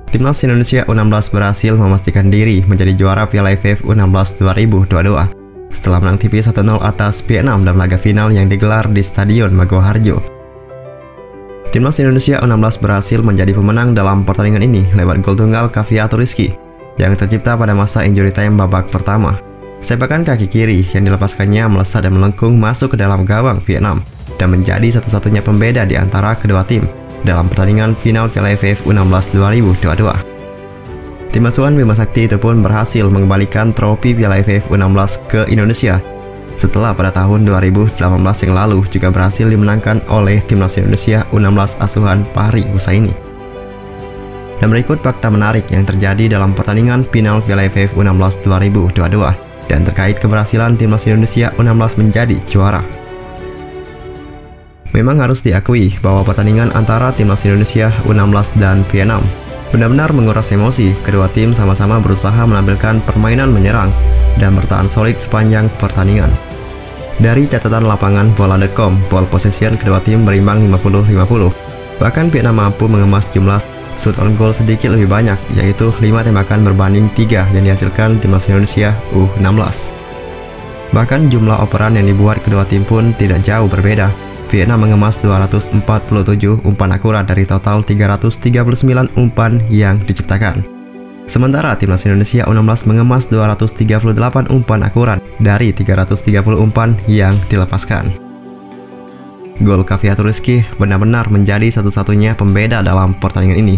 Timnas Indonesia U16 berhasil memastikan diri menjadi juara Piala AFF U16 2022 setelah menang tipis 1-0 atas Vietnam dalam laga final yang digelar di Stadion Maguwo Harjo. Timnas Indonesia U16 berhasil menjadi pemenang dalam pertandingan ini lewat gol tunggal Kaviatur Rizky yang tercipta pada masa injury time babak pertama. Sepakan kaki kiri yang dilepaskannya melesat dan melengkung masuk ke dalam gawang Vietnam dan menjadi satu-satunya pembeda di antara kedua tim dalam pertandingan final Piala AFF U16 2022. Tim asuhan Bima Sakti itu pun berhasil mengembalikan trofi Piala AFF U16 ke Indonesia setelah pada tahun 2018 yang lalu juga berhasil dimenangkan oleh Timnas Indonesia U16 asuhan Fahri Husaini. Dan berikut fakta menarik yang terjadi dalam pertandingan final Piala AFF U16 2022 dan terkait keberhasilan Timnas Indonesia U16 menjadi juara. Memang harus diakui bahwa pertandingan antara Timnas Indonesia U16 dan Vietnam benar-benar menguras emosi. Kedua tim sama-sama berusaha menampilkan permainan menyerang dan bertahan solid sepanjang pertandingan. Dari catatan lapangan bola.com, ball possession kedua tim berimbang 50-50. Bahkan Vietnam mampu mengemas jumlah shoot on goal sedikit lebih banyak, yaitu 5 tembakan berbanding 3 yang dihasilkan Timnas Indonesia U16. Bahkan jumlah operan yang dibuat kedua tim pun tidak jauh berbeda. Vietnam mengemas 247 umpan akurat dari total 339 umpan yang diciptakan. Sementara Timnas Indonesia U16 mengemas 238 umpan akurat dari 330 umpan yang dilepaskan. Gol Kaviatur Rizky benar-benar menjadi satu-satunya pembeda dalam pertandingan ini.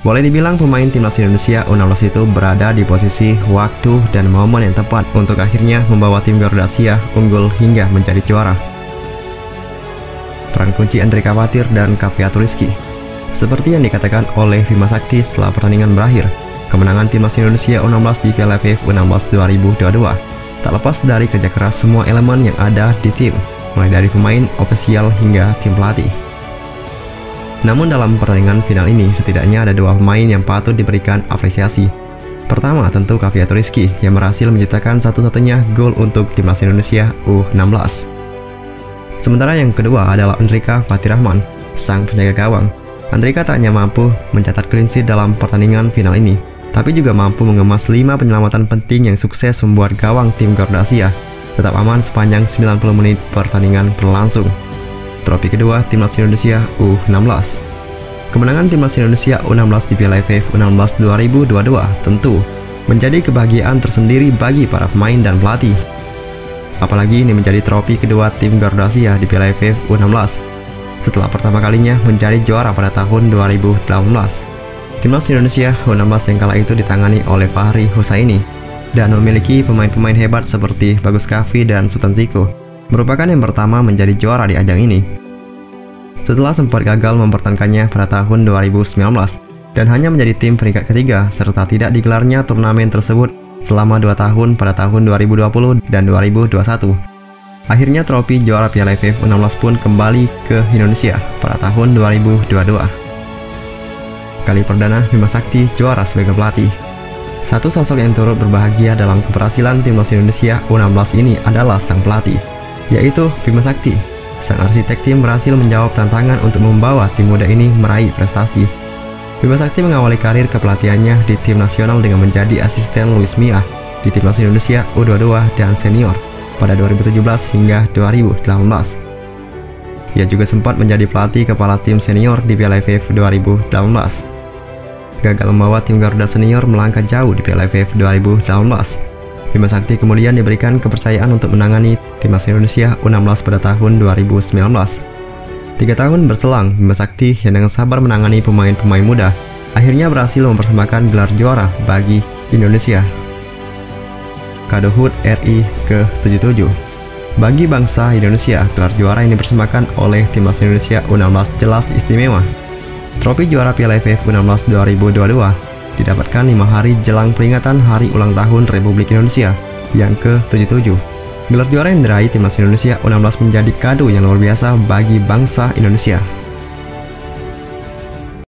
Boleh dibilang pemain Timnas Indonesia U16 itu berada di posisi, waktu, dan momen yang tepat untuk akhirnya membawa tim Garuda Asia unggul hingga menjadi juara. Peran kunci Andrika Fatir dan Kaviatur Rizky. Seperti yang dikatakan oleh Bima Sakti setelah pertandingan berakhir, kemenangan Timnas Indonesia U16 di Piala AFF U16 2022 tak lepas dari kerja keras semua elemen yang ada di tim, mulai dari pemain, ofisial, hingga tim pelatih. Namun dalam pertandingan final ini setidaknya ada dua pemain yang patut diberikan apresiasi. Pertama tentu Kaviatur Rizky yang berhasil menciptakan satu-satunya gol untuk Timnas Indonesia U16. Sementara yang kedua adalah Andrika Fatir Rahman, sang penjaga gawang. Andrika tak hanya mampu mencatat clean sheet dalam pertandingan final ini, tapi juga mampu mengemas 5 penyelamatan penting yang sukses membuat gawang tim Garuda Asia tetap aman sepanjang 90 menit pertandingan berlangsung. Trofi kedua Timnas Indonesia U16. Kemenangan Timnas Indonesia U16 di Piala AFF U16 2022 tentu menjadi kebahagiaan tersendiri bagi para pemain dan pelatih. Apalagi ini menjadi trofi kedua tim Garuda Asia di Piala AFF U16 setelah pertama kalinya menjadi juara pada tahun 2018. Timnas Indonesia U16 yang kala itu ditangani oleh Fahri Husaini dan memiliki pemain-pemain hebat seperti Bagus Kavi dan Sultan Ziko, merupakan yang pertama menjadi juara di ajang ini. Setelah sempat gagal mempertahankannya pada tahun 2019 dan hanya menjadi tim peringkat ketiga serta tidak digelarnya turnamen tersebut selama 2 tahun pada tahun 2020 dan 2021. Akhirnya trofi juara Piala AFF U16 pun kembali ke Indonesia pada tahun 2022. Kali perdana Bima Sakti juara sebagai pelatih. Satu sosok yang turut berbahagia dalam keberhasilan Timnas Indonesia U16 ini adalah sang pelatih, yaitu Bima Sakti. Sang arsitek tim berhasil menjawab tantangan untuk membawa tim muda ini meraih prestasi. Bima Sakti mengawali karir kepelatihannya di tim nasional dengan menjadi asisten Luis Milla di Timnas Indonesia U22 dan senior pada 2017 hingga 2018. Ia juga sempat menjadi pelatih kepala tim senior di Piala AFF 2018. Gagal membawa tim Garuda senior melangkah jauh di Piala AFF 2018. Bima Sakti kemudian diberikan kepercayaan untuk menangani Timnas Indonesia U16 pada tahun 2019. 3 tahun berselang, Bima Sakti yang dengan sabar menangani pemain-pemain muda akhirnya berhasil mempersembahkan gelar juara bagi Indonesia. Kado HUT RI ke-77. Bagi bangsa Indonesia, gelar juara yang dipersembahkan oleh Timnas Indonesia U16 jelas istimewa. Trofi juara Piala AFF U16 2022 didapatkan 5 hari jelang peringatan Hari Ulang Tahun Republik Indonesia yang ke-77. Gelar juara yang diraih Timnas Indonesia U16 menjadi kado yang luar biasa bagi bangsa Indonesia.